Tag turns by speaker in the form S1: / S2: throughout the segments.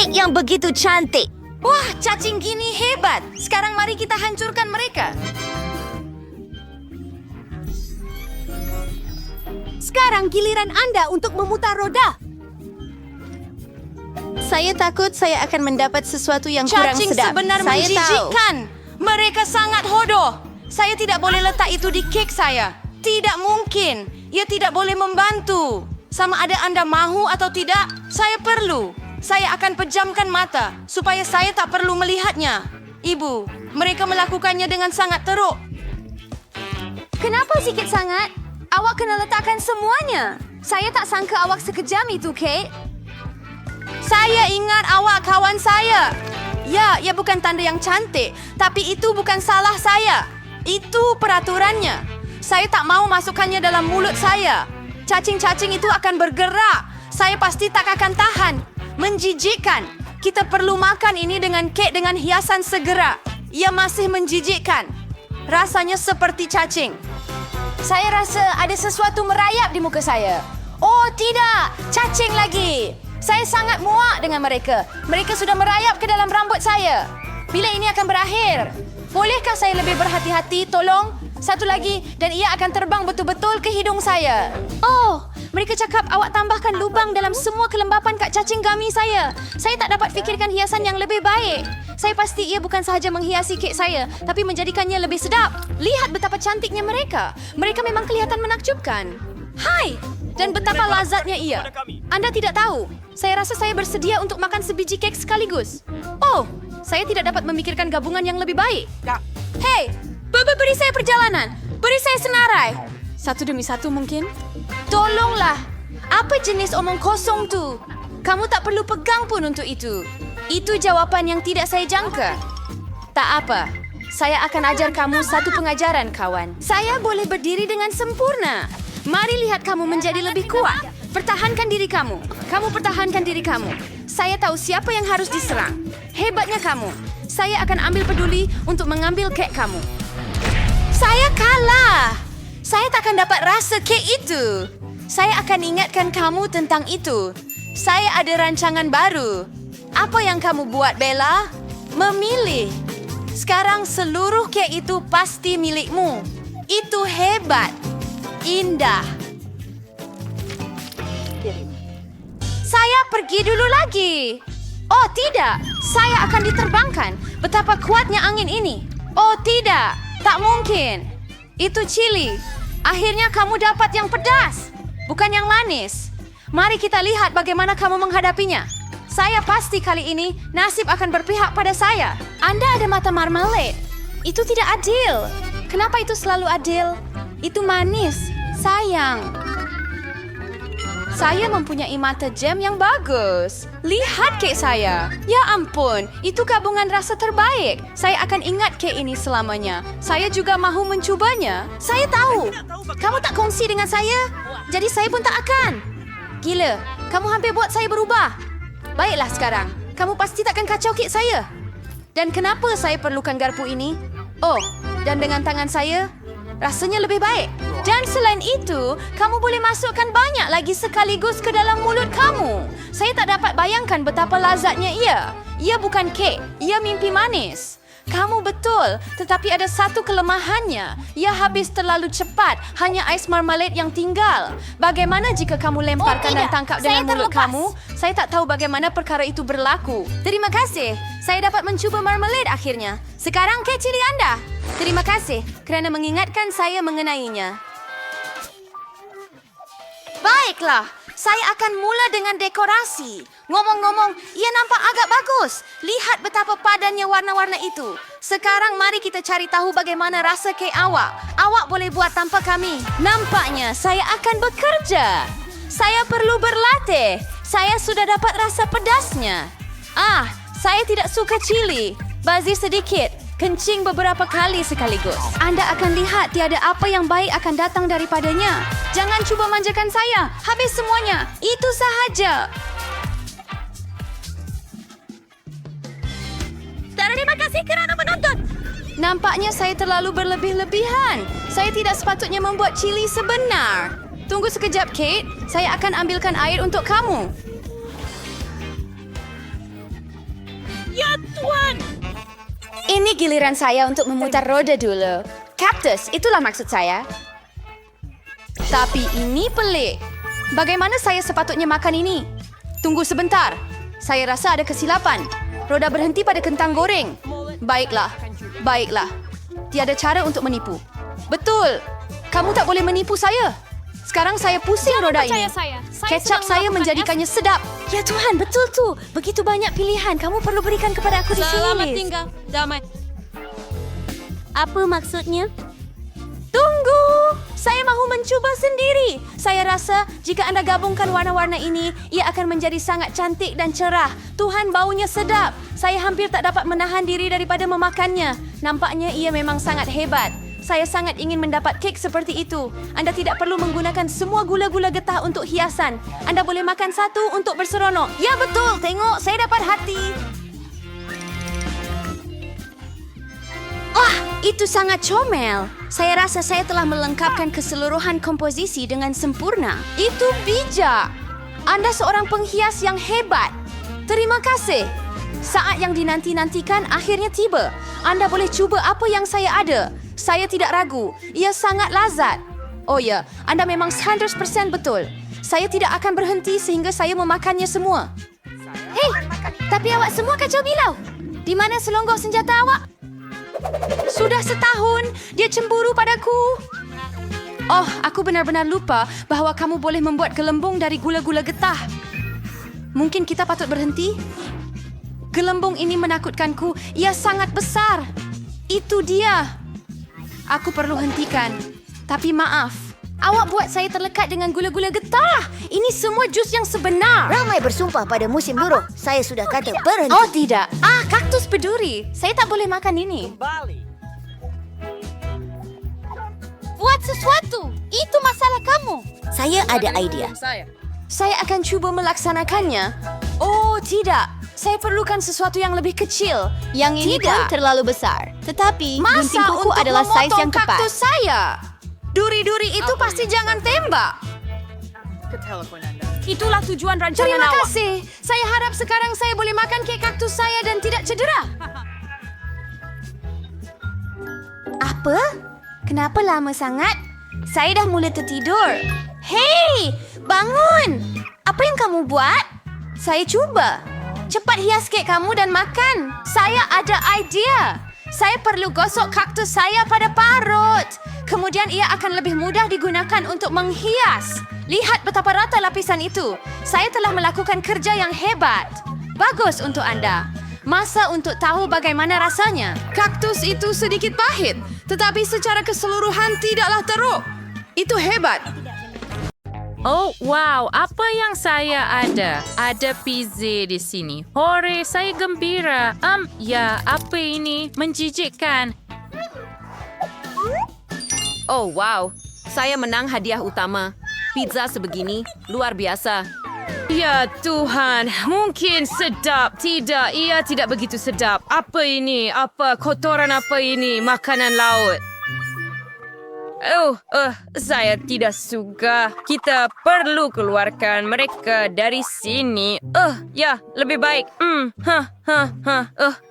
S1: kek yang begitu cantik.
S2: Wah, cacing gini hebat. Sekarang mari kita hancurkan mereka.
S3: Sekarang giliran Anda untuk memutar roda.
S1: Saya takut saya akan mendapat sesuatu yang kurang
S2: Cacing
S1: sedap.
S2: sebenar
S1: Saya tahu.
S2: menjijikkan. Mereka sangat hodoh. Saya tidak boleh letak itu di kek saya. Tidak mungkin. Ia tidak boleh membantu. Sama ada Anda mahu atau tidak, saya perlu. Saya akan pejamkan mata supaya saya tak perlu melihatnya. Ibu, mereka melakukannya dengan sangat teruk.
S3: Kenapa sikit sangat? Awak kena letakkan semuanya. Saya tak sangka awak sekejam itu, Kate.
S2: Saya ingat awak kawan saya. Ya, ia bukan tanda yang cantik. Tapi itu bukan salah saya. Itu peraturannya. Saya tak mau masukkannya dalam mulut saya. Cacing-cacing itu akan bergerak. Saya pasti tak akan tahan. Menjijikkan. Kita perlu makan ini dengan kek dengan hiasan segera. Ia masih menjijikkan. Rasanya seperti cacing. Saya rasa ada sesuatu merayap di muka saya. Oh tidak, cacing lagi. Saya sangat muak dengan mereka. Mereka sudah merayap ke dalam rambut saya. Bila ini akan berakhir? Bolehkah saya lebih berhati-hati, tolong? Satu lagi, dan ia akan terbang betul-betul ke hidung saya. Oh, mereka cakap awak tambahkan lubang dalam semua kelembapan kak cacing gami saya. Saya tak dapat fikirkan hiasan yang lebih baik. Saya pasti ia bukan sahaja menghiasi kek saya, tapi menjadikannya lebih sedap. Lihat betapa cantiknya mereka. Mereka memang kelihatan menakjubkan. Hai! Dan betapa lazatnya ia. Anda tidak tahu. Saya rasa saya bersedia untuk makan sebiji kek sekaligus. Oh, saya tidak dapat memikirkan gabungan yang lebih baik. Hei, beri saya perjalanan. Beri saya senarai. Satu demi satu mungkin. Tolonglah. Apa jenis omong kosong tu? Kamu tak perlu pegang pun untuk itu. Itu jawapan yang tidak saya jangka. Tak apa. Saya akan ajar kamu satu pengajaran, kawan. Saya boleh berdiri dengan sempurna. Mari lihat kamu menjadi lebih kuat. Pertahankan diri kamu. Kamu pertahankan diri kamu. Saya tahu siapa yang harus diserang. Hebatnya kamu. Saya akan ambil peduli untuk mengambil kek kamu. Saya kalah. Saya takkan dapat rasa kek itu. Saya akan ingatkan kamu tentang itu. Saya ada rancangan baru. Apa yang kamu buat, Bella? Memilih. Sekarang seluruh kek itu pasti milikmu. Itu hebat. Indah. Saya pergi dulu lagi. Oh tidak, saya akan diterbangkan. Betapa kuatnya angin ini. Oh tidak, tak mungkin. Itu chili. Akhirnya kamu dapat yang pedas, bukan yang manis. Mari kita lihat bagaimana kamu menghadapinya. Saya pasti kali ini nasib akan berpihak pada saya. Anda ada mata marmalade. Itu tidak adil. Kenapa itu selalu adil? Itu manis. Sayang. Saya mempunyai mata jam yang bagus. Lihat kek saya. Ya ampun, itu gabungan rasa terbaik. Saya akan ingat kek ini selamanya. Saya juga mahu mencubanya. Saya tahu. Kamu tak kongsi dengan saya, jadi saya pun tak akan. Gila, kamu hampir buat saya berubah. Baiklah sekarang, kamu pasti takkan kacau kek saya. Dan kenapa saya perlukan garpu ini? Oh, dan dengan tangan saya, rasanya lebih baik. Dan selain itu, kamu boleh masukkan banyak lagi sekaligus ke dalam mulut kamu. Saya tak dapat bayangkan betapa lazatnya ia. Ia bukan kek, ia mimpi manis. Kamu betul, tetapi ada satu kelemahannya. Ia habis terlalu cepat, hanya ais marmalade yang tinggal. Bagaimana jika kamu lemparkan dan tangkap dengan mulut kamu? Saya tak tahu bagaimana perkara itu berlaku. Terima kasih, saya dapat mencuba marmalade akhirnya. Sekarang kek cili Anda. Terima kasih kerana mengingatkan saya mengenainya. Baiklah, saya akan mula dengan dekorasi. Ngomong-ngomong, ia nampak agak bagus. Lihat betapa padannya warna-warna itu. Sekarang mari kita cari tahu bagaimana rasa kek awak. Awak boleh buat tanpa kami. Nampaknya saya akan bekerja. Saya perlu berlatih. Saya sudah dapat rasa pedasnya. Saya tidak suka cili. Bazir sedikit. Kencing beberapa kali sekaligus. Anda akan lihat tiada apa yang baik akan datang daripadanya. Jangan cuba manjakan saya. Habis semuanya. Itu sahaja. Terima kasih kerana menonton. Nampaknya saya terlalu berlebih-lebihan. Saya tidak sepatutnya membuat cili sebenar. Tunggu sekejap, Kate. Saya akan ambilkan air untuk kamu. Ini giliran saya untuk memutar roda dulu. Cactus, itulah maksud saya. Tapi ini pelik. Bagaimana saya sepatutnya makan ini? Tunggu sebentar. Saya rasa ada kesilapan. Roda berhenti pada kentang goreng. Baiklah. Tiada cara untuk menipu. Betul. Kamu tak boleh menipu saya. Sekarang saya pusing roda ini. Kecap saya menjadikannya sedap.
S1: Ya Tuhan, betul tu. Begitu banyak pilihan. Kamu perlu berikan kepada aku di sini, Liz.
S3: Damai.
S1: Apa maksudnya?
S2: Tunggu. Saya mahu mencuba sendiri. Saya rasa jika anda gabungkan warna-warna ini, ia akan menjadi sangat cantik dan cerah. Tuhan, baunya sedap. Saya hampir tak dapat menahan diri daripada memakannya. Nampaknya ia memang sangat hebat. Saya sangat ingin mendapat kek seperti itu. Anda tidak perlu menggunakan semua gula-gula getah untuk hiasan. Anda boleh makan satu untuk berseronok. Ya betul, tengok saya dapat hati. Wah, itu sangat comel. Saya rasa saya telah melengkapkan keseluruhan komposisi dengan sempurna. Itu bijak. Anda seorang penghias yang hebat. Terima kasih. Saat yang dinanti-nantikan akhirnya tiba. Anda boleh cuba apa yang saya ada. Saya tidak ragu. Ia sangat lazat. Oh ya, anda memang 100% betul. Saya tidak akan berhenti sehingga saya memakannya semua.
S3: Hei, tapi awak semua kacau bilau. Di mana selonggok senjata awak?
S2: Sudah setahun, dia cemburu padaku. Oh, aku benar-benar lupa bahawa kamu boleh membuat gelembung dari gula-gula getah. Mungkin kita patut berhenti? Gelembung ini menakutkanku. Ia sangat besar. Itu dia. Aku perlu hentikan. Tapi maaf. Awak buat saya terlekat dengan gula-gula getah. Ini semua jus yang sebenar.
S1: Ramai bersumpah pada musim luruh. Saya sudah kata berhenti.
S2: Oh tidak. Kaktus peduri. Saya tak boleh makan ini.
S3: Buat sesuatu. Itu masalah kamu.
S1: Saya ada idea.
S2: Saya akan cuba melaksanakannya. Oh tidak. Saya perlukan sesuatu yang lebih kecil. Yang ini pun terlalu besar. Tetapi gunting kuku adalah saiz yang tepat. Kaktus saya. Duri-duri itu pasti jangan tembak.
S3: Itulah tujuan rancangan
S2: Terima
S3: awak.
S2: kasih. Saya harap sekarang saya boleh makan kek kaktus saya dan tidak cedera. Apa? Kenapa lama sangat? Saya dah mula tertidur. Hei, bangun! Apa yang kamu buat? Saya cuba. Cepat hias kek kamu dan makan. Saya ada idea. Saya perlu gosok kaktus saya pada parut. Kemudian ia akan lebih mudah digunakan untuk menghias. Lihat betapa rata lapisan itu. Saya telah melakukan kerja yang hebat. Bagus untuk anda. Masa untuk tahu bagaimana rasanya. Kaktus itu sedikit pahit, tetapi secara keseluruhan tidaklah teruk. Itu hebat.
S4: Oh, wow. Apa yang saya ada? Ada pizza di sini. Hore, saya gembira. Ya, apa ini? Menjijikkan.
S5: Oh, wow. Saya menang hadiah utama. Pizza sebegini, luar biasa.
S4: Ya Tuhan, mungkin sedap. Tidak, ia tidak begitu sedap. Apa ini? Apa kotoran apa ini? Makanan laut. Saya tidak suka. Kita perlu keluarkan mereka dari sini. Ya, lebih baik.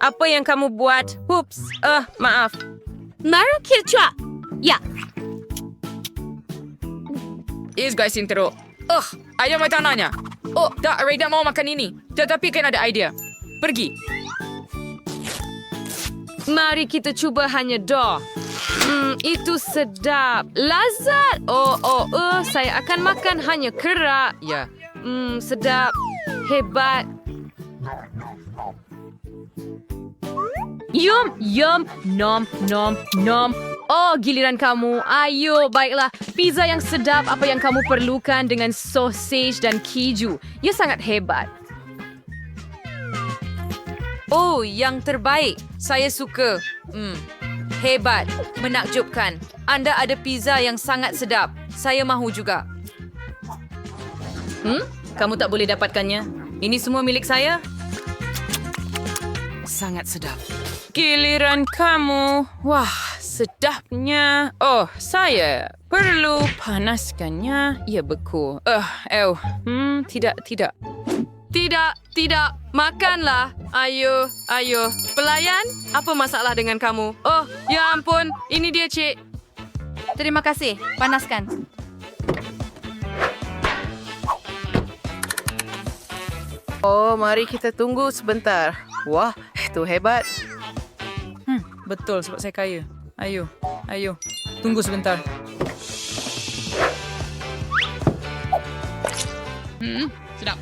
S4: Apa yang kamu buat? Ups, maaf.
S3: Mari kita. Ya.
S6: Guys, intro. Ayam macam tanahnya. Tak, Ray tak mau makan ini. Tetapi kan ada idea. Pergi.
S4: Mari kita cuba hanya dough. Itu sedap. Lazat. Saya akan makan hanya kerak. Ya. Sedap. Hebat. Yum, yum, nom, nom, nom. Oh, giliran kamu. Ayo, baiklah. Pizza yang sedap apa yang kamu perlukan dengan sausage dan keju. Ia sangat hebat.
S5: Oh, yang terbaik. Saya suka. Hebat. Menakjubkan. Anda ada pizza yang sangat sedap. Saya mahu juga. Kamu tak boleh dapatkannya. Ini semua milik saya.
S6: Sangat sedap. Giliran kamu. Wah, sedapnya. Oh, saya perlu panaskannya. Ia beku. Tidak.
S4: Tidak. Makanlah. Ayo. Pelayan, apa masalah dengan kamu? Oh, ya ampun. Ini dia, Cik.
S2: Terima kasih. Panaskan.
S7: Oh, mari kita tunggu sebentar. Wah, itu hebat.
S6: Betul sebab saya kaya. Ayo. Tunggu sebentar. Sedap.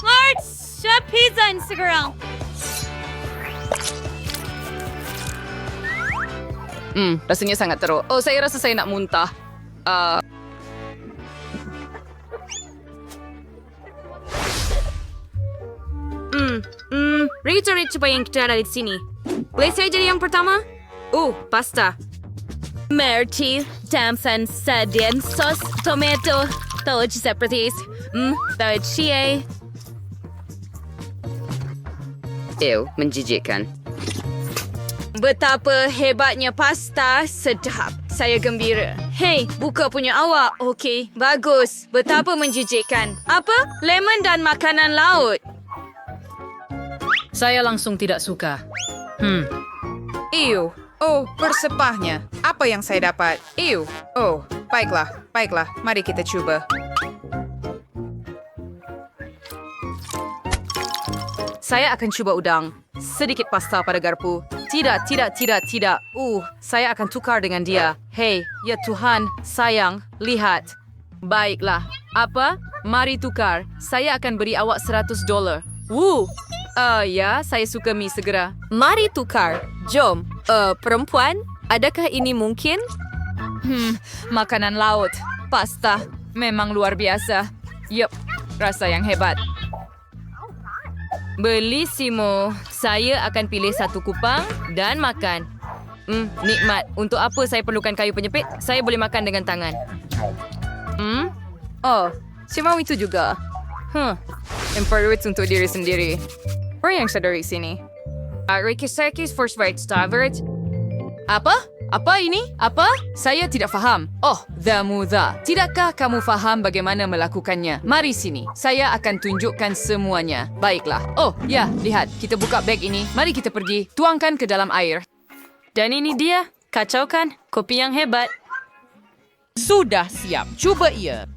S3: Lord, siya pizza Instagram.
S4: Rasanya sangat teruk. Oh, saya rasa saya nak muntah. Rachel coba yang kita ada di sini. Boleh saya jadi yang pertama? Pasta.
S1: Merti, dampan sardin, sos tomato, tahu seperti itu. Tahu cie.
S4: Menjijikkan. Betapa hebatnya pasta, sedap. Saya gembira. Hei, buka punya awak. Okey, bagus. Betapa menjijikkan. Apa? Lemon dan makanan laut.
S5: Saya langsung tidak suka.
S7: Ew. Oh, bersepahnya. Apa yang saya dapat? Ew. Oh, baiklah. Mari kita coba.
S4: Saya akan cuba udang. Sedikit pasta pada garpu. Tidak. Saya akan tukar dengan dia. Hei, ya Tuhan, sayang, lihat. Baiklah. Apa? Mari tukar. Saya akan beri awak $100. Ya, saya suka mie segera. Mari tukar. Jom. Perempuan, adakah ini mungkin? Makanan laut. Pasta. Memang luar biasa. Yup, rasa yang hebat. Bellissimo. Saya akan pilih satu kupang dan makan. Nikmat. Untuk apa saya perlukan kayu penyepit? Saya boleh makan dengan tangan. Oh, saya mau itu juga. Emperwit untuk diri sendiri. Orang yang sadari sini. Rikisakis first right starboard. Apa? Apa ini? Apa? Saya tidak faham. Oh, the muda. Tidakkah kamu faham bagaimana melakukannya? Mari sini. Saya akan tunjukkan semuanya. Baiklah. Oh, ya, lihat. Kita buka beg ini. Mari kita pergi. Tuangkan ke dalam air. Dan ini dia. Kacau kan? Kopi yang hebat.
S7: Sudah siap. Cuba ia.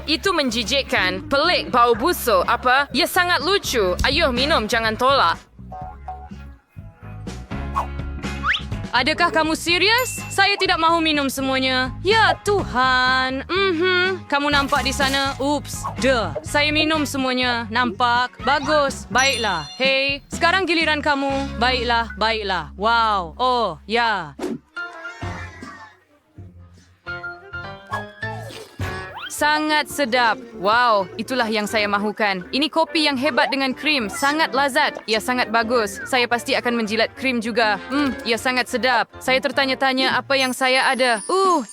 S4: Itu menjijikkan. Pelik, bau busuk. Apa? Ya sangat lucu. Ayo minum, jangan tolak. Adakah kamu serius? Saya tidak mahu minum semuanya. Ya Tuhan. Kamu nampak di sana? Ups. Saya minum semuanya. Nampak? Bagus. Baiklah. Hei, sekarang giliran kamu. Baiklah. Wow. Oh, ya. Sangat sedap. Wow, itulah yang saya mahukan. Ini kopi yang hebat dengan krim. Sangat lazat. Ia sangat bagus. Saya pasti akan menjilat krim juga. Ia sangat sedap. Saya tertanya-tanya apa yang saya ada.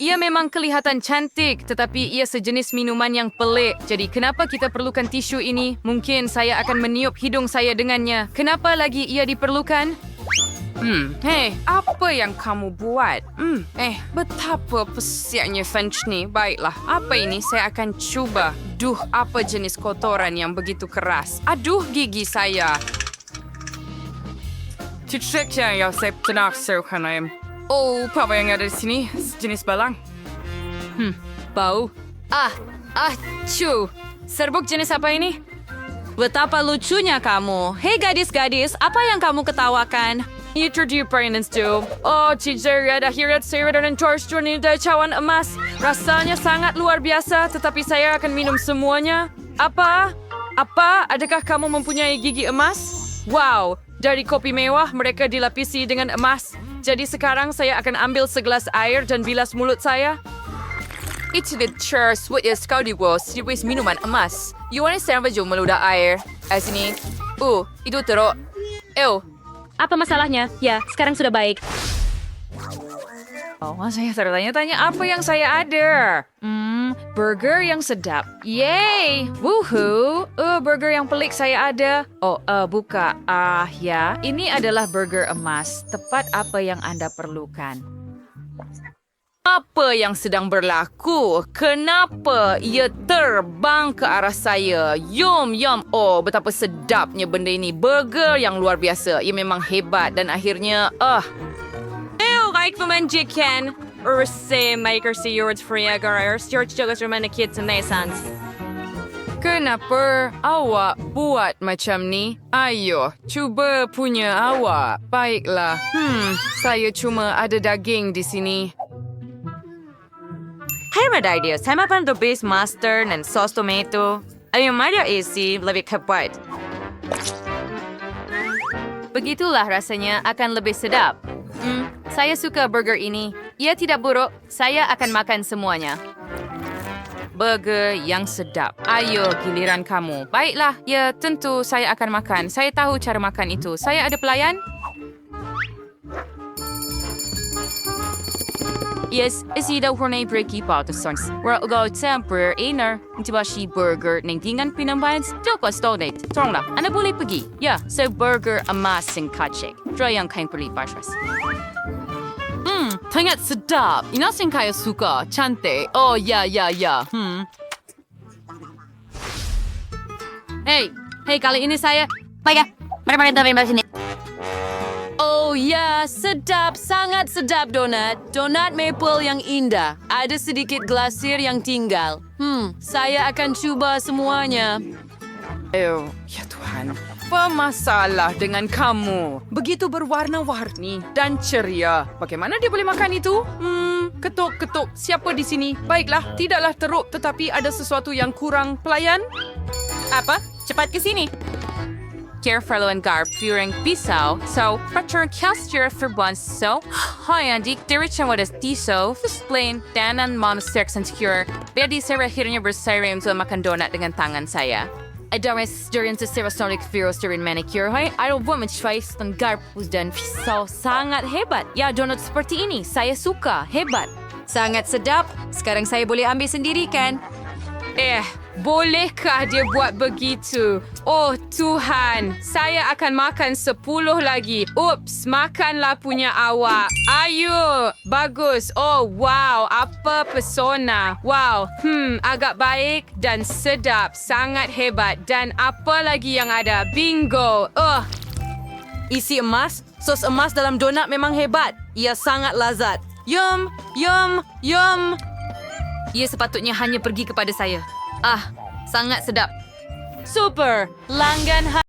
S4: Ia memang kelihatan cantik. Tetapi ia sejenis minuman yang pelik. Jadi kenapa kita perlukan tisu ini? Mungkin saya akan meniup hidung saya dengannya. Kenapa lagi ia diperlukan? Hei, apa yang kamu buat? Betapa pesiaknya French ni. Baiklah, apa ini? Saya akan cuba. Duh, apa jenis kotoran yang begitu keras? Aduh, gigi saya. Cicaknya yang saya penaksirkan. Oh, apa yang ada di sini? Jenis balang. Bau. Cu. Serbuk jenis apa ini? Betapa lucunya kamu. Hei gadis-gadis, apa yang kamu ketawakan? Itu dia permainan stew. Oh, Ciceria akhirat saya dan torch tornado cawan emas. Rasanya sangat luar biasa, tetapi saya akan minum semuanya. Apa? Adakah kamu mempunyai gigi emas? Wow, dari kopi mewah mereka dilapisi dengan emas. Jadi sekarang saya akan ambil segelas air dan bilas mulut saya. Itu the cheers what is kau dibuat sebuah minuman emas. You want to serve jom meludah air. Sini. Itu teruk.
S1: Apa masalahnya? Ya, sekarang sudah baik.
S4: Saya tertanya-tanya apa yang saya ada. Burger yang sedap. Yay! Woohoo! Burger yang pelik saya ada. Buka. Ya. Ini adalah burger emas. Tepat apa yang Anda perlukan. Apa yang sedang berlaku? Kenapa ia terbang ke arah saya? Yum, yum. Oh, betapa sedapnya benda ini. Burger yang luar biasa. Ia memang hebat dan akhirnya,
S5: Ew, like memanjakan. Urse maker si yurd friagar. Urse juga rumah kids and nesans.
S4: kenapa awak buat macam ni? Ayo, cuba punya awak. Baiklah. Saya cuma ada daging di sini.
S5: Hebat idea. Sama pan the base mustard and sauce tomato. Ayam ada isi lebih kepat.
S2: Begitulah rasanya akan lebih sedap. Saya suka burger ini. Ia tidak buruk. Saya akan makan semuanya.
S4: Burger yang sedap. Ayo, giliran kamu. Baiklah, ya tentu saya akan makan. Saya tahu cara makan itu. Saya ada pelayan?
S2: Yes, isi daw hurnay breaky pautasons. Where go temper inner. Tiba si burger neng tingan pinambayad. Joko stonate. Tongla, ano boleh pergi? Ya, so burger amasing kacek. Drayang kain perli pasras.
S4: Sangat sedap. Inasin kaya suka. Cantik. Oh, ya.
S2: Hey, kali ini saya... Baiklah, mari tampil di sini. Oh ya, sedap, sangat sedap donat. Donat maple yang indah. Ada sedikit glasir yang tinggal. Saya akan coba semuanya.
S4: Ya Tuhan. Apa masalah dengan kamu? Begitu berwarna-warni dan ceria. Bagaimana dia boleh makan itu? Ketuk-ketuk. Siapa di sini? Baiklah, tidaklah teruk tetapi ada sesuatu yang kurang. Pelayan?
S2: Apa? Cepat ke sini. Careful and garb furing pisau. So, pressure casture for once. So, hi Andy, direction what is tiso, explain, dan and monster and secure. Bedi saya akhirnya bersairim untuk makan donat dengan tangan saya. Adames during the serosonic virus during manicure. Hai, I don't want much face dan garb dan pisau sangat hebat. Ya, donat seperti ini. Saya suka. Hebat.
S5: Sangat sedap. Sekarang saya boleh ambil sendiri kan?
S4: Bolehkah dia buat begitu? Oh Tuhan, saya akan makan 10 lagi. Ups, makanlah punya awak. Ayo, bagus. Oh wow, apa pesona. Wow, agak baik dan sedap. Sangat hebat. Dan apa lagi yang ada? Bingo.
S5: Isi emas, sos emas dalam donat memang hebat. Ia sangat lazat. Yum, yum, yum.
S2: Ia sepatutnya hanya pergi kepada saya. Sangat sedap.
S5: Super. Langgan